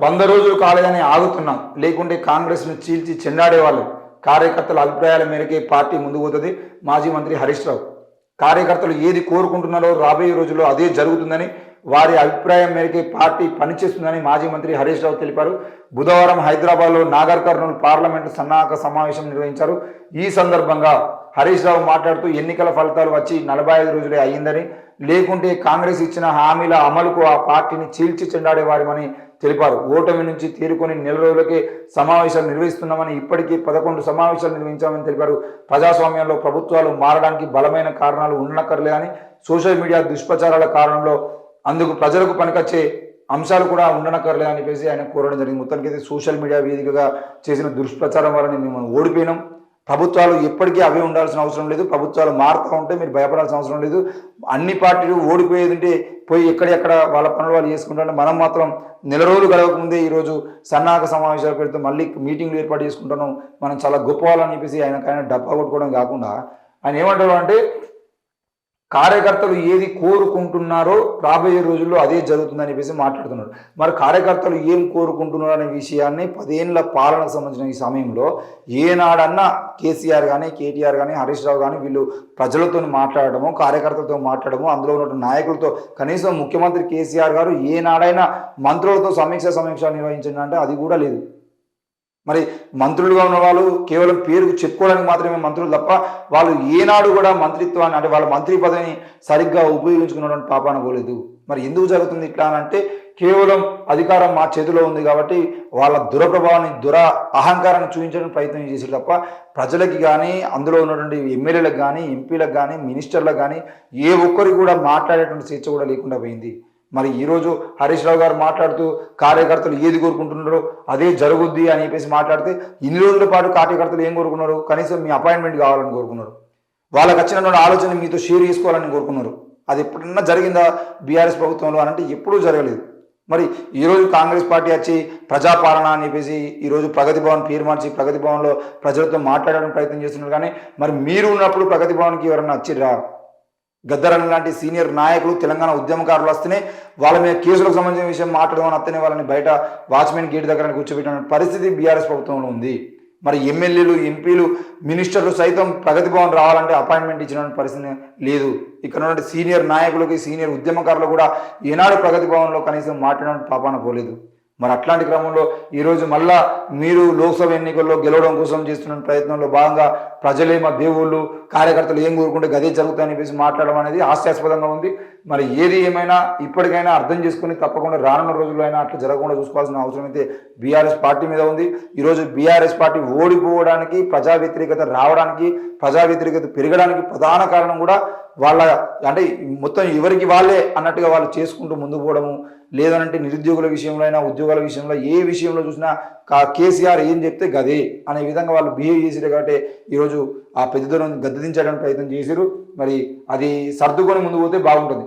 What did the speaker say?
100 రోజులు కాలేదని ఆగుతున్నాం, లేకుంటే కాంగ్రెస్ను చీల్చి చెండాడేవాళ్ళు. కార్యకర్తల అభిప్రాయాల మేరకే పార్టీ ముందుకు పోతుంది. మాజీ మంత్రి హరీష్ రావు కార్యకర్తలు ఏది కోరుకుంటున్నారో రాబోయే రోజుల్లో అదే జరుగుతుందని, వారి అభిప్రాయం మేరకే పార్టీ పనిచేస్తుందని మాజీ మంత్రి హరీష్ రావు తెలిపారు. బుధవారం హైదరాబాద్లో నాగర్ కర్నూలు పార్లమెంటు సన్నాహక సమావేశం నిర్వహించారు. ఈ సందర్భంగా హరీష్ రావు మాట్లాడుతూ ఎన్నికల ఫలితాలు వచ్చి 45 రోజులే అయ్యిందని, లేకుంటే కాంగ్రెస్ ఇచ్చిన హామీల అమలుకు ఆ పార్టీని చీల్చి చెండాడేవారమని తెలిపారు. ఓటమి నుంచి తేరుకొని నెల రోజులకే సమావేశాలు నిర్వహిస్తున్నామని, ఇప్పటికీ 11 సమావేశాలు నిర్వహించామని తెలిపారు. ప్రజాస్వామ్యంలో ప్రభుత్వాలు మారడానికి బలమైన కారణాలు ఉండనక్కర్లేదని, సోషల్ మీడియా దుష్ప్రచారాల కారణంలో అందుకు ప్రజలకు పనికొచ్చే అంశాలు కూడా ఉండనక్కర్లేదని చెప్పేసి ఆయన కోరడం జరిగింది. మొత్తానికైతే సోషల్ మీడియా వేదికగా చేసిన దుష్ప్రచారం వల్ల మేము ఓడిపోయినాం, ప్రభుత్వాలు ఎప్పటికీ అవే ఉండాల్సిన అవసరం లేదు, ప్రభుత్వాలు మారుతూ ఉంటే మీరు భయపడాల్సిన అవసరం లేదు, అన్ని పార్టీలు ఓడిపోయేది ఉంటే పోయి ఎక్కడెక్కడ వాళ్ళ పనులు వాళ్ళు చేసుకుంటారంటే మనం మాత్రం నెల రోజులు గడవకముందే ఈరోజు సన్నాహక సమావేశాలు పెడితే మళ్ళీ మీటింగ్లు ఏర్పాటు చేసుకుంటున్నాం, మనం చాలా గొప్ప వాళ్ళని చెప్పేసి ఆయన డబ్బా కొట్టుకోవడం కాకుండా ఆయన ఏమంటారు అంటే, కార్యకర్తలు ఏది కోరుకుంటున్నారో రాబోయే రోజుల్లో అదే జరుగుతుందని చెప్పేసి మాట్లాడుతున్నారు. మరి కార్యకర్తలు ఏం కోరుకుంటున్నారు అనే విషయాన్ని 10 ఏళ్ల పాలనకు సంబంధించిన ఈ సమయంలో ఏనాడన్నా కేసీఆర్ కానీ, కేటీఆర్ కానీ, హరీష్ రావు కానీ వీళ్ళు ప్రజలతో మాట్లాడడము, కార్యకర్తలతో మాట్లాడము, అందులో ఉన్న నాయకులతో, కనీసం ముఖ్యమంత్రి కేసీఆర్ గారు ఏనాడైనా మంత్రులతో సమీక్ష నిర్వహించిందంటే అది కూడా లేదు. మరి మంత్రులుగా ఉన్న వాళ్ళు కేవలం పేరుకు చెప్పుకోవడానికి మాత్రమే మంత్రులు తప్ప వాళ్ళు ఏనాడు కూడా మంత్రిత్వాన్ని అంటే వాళ్ళ మంత్రి పదవిని సరిగ్గా ఉపయోగించుకున్నటువంటి పాపాన పోలేదు. మరి ఎందుకు జరుగుతుంది ఇట్లా అని అంటే, కేవలం అధికారం మా చేతిలో ఉంది కాబట్టి వాళ్ళ దురప్రభావాన్ని అహంకారాన్ని చూపించడానికి ప్రయత్నం చేశారు తప్ప ప్రజలకి కానీ, అందులో ఉన్నటువంటి ఎమ్మెల్యేలకు కానీ, ఎంపీలకు కానీ, మినిస్టర్లకు కానీ ఏ ఒక్కరికి కూడా మాట్లాడేటువంటి స్వేచ్ఛ కూడా లేకుండా పోయింది. మరి ఈరోజు హరీష్ రావు గారు మాట్లాడుతూ కార్యకర్తలు ఏది కోరుకుంటున్నారో అదే జరుగుద్ది అని చెప్పేసి మాట్లాడితే, ఇన్ని రోజుల పాటు కార్యకర్తలు ఏం కోరుకున్నారు? కనీసం మీ అపాయింట్మెంట్ కావాలని కోరుకున్నారు, వాళ్ళకి వచ్చినటువంటి ఆలోచన మీతో షేర్ చేసుకోవాలని కోరుకున్నారు. అది ఎప్పుడన్నా జరిగిందా బీఆర్ఎస్ ప్రభుత్వంలో అంటే ఎప్పుడూ జరగలేదు. మరి ఈరోజు కాంగ్రెస్ పార్టీ వచ్చి ప్రజాపాలన అని చెప్పేసి ఈరోజు ప్రగతి భవన్ పేరు మార్చి ప్రగతి భవన్లో ప్రజలతో మాట్లాడడానికి ప్రయత్నం చేస్తున్నారు. కానీ మరి మీరు ఉన్నప్పుడు ప్రగతి భవన్కి ఎవరన్నా వచ్చిర్రా? గద్దరన్ లాంటి సీనియర్ నాయకులు, తెలంగాణ ఉద్యమకారులు వస్తేనే వాళ్ళ మీద కేసులకు సంబంధించిన విషయం మాట్లాడమని వస్తేనే వాళ్ళని బయట వాచ్మెన్ గేట్ దగ్గర కూర్చోబెట్టిన పరిస్థితి బీఆర్ఎస్ ప్రభుత్వంలో ఉంది. మరి ఎమ్మెల్యేలు, ఎంపీలు, మినిస్టర్లు సైతం ప్రగతి భవన్ రావాలంటే అపాయింట్మెంట్ ఇచ్చిన పరిస్థితి లేదు. ఇక్కడ ఉన్న సీనియర్ నాయకులకి, సీనియర్ ఉద్యమకారులు కూడా ఏనాడు ప్రగతి భవన్లో కనీసం మాట్లాడడానికి పాపాన పోలేదు. మరి అట్లాంటి క్రమంలో ఈరోజు మళ్ళా మీరు లోక్సభ ఎన్నికల్లో గెలవడం కోసం చేస్తున్న ప్రయత్నంలో భాగంగా ప్రజలే మా దేవుళ్ళు, కార్యకర్తలు ఏం కోరుకుంటే గదే జరుగుతాయని చెప్పేసి మాట్లాడడం అనేది హాస్యాస్పదంగా ఉంది. మరి ఏది ఏమైనా ఇప్పటికైనా అర్థం చేసుకుని తప్పకుండా రానున్న రోజుల్లో అయినా అట్లా జరగకుండా చూసుకోవాల్సిన అవసరం అయితే బీఆర్ఎస్ పార్టీ మీద ఉంది. ఈరోజు బీఆర్ఎస్ పార్టీ ఓడిపోవడానికి, ప్రజా వ్యతిరేకత రావడానికి, ప్రజా వ్యతిరేకత పెరగడానికి ప్రధాన కారణం కూడా వాళ్ళ అంటే మొత్తం ఎవరికి వాళ్ళే అన్నట్టుగా వాళ్ళు చేసుకుంటూ ముందుకు పోవడము, లేదనంటే నిరుద్యోగుల విషయంలో అయినా, ఉద్యోగాల విషయంలో, ఏ విషయంలో చూసినా కేసీఆర్ ఏం చెప్తే గదే అనే విధంగా వాళ్ళు బిహేవ్ చేసారు. కాబట్టి ఈరోజు ఆ పెద్దదనం గద్దెదించడానికి ప్రయత్నం చేశారు. మరి అది సర్దుకొని ముందు పోతే బాగుంటుంది.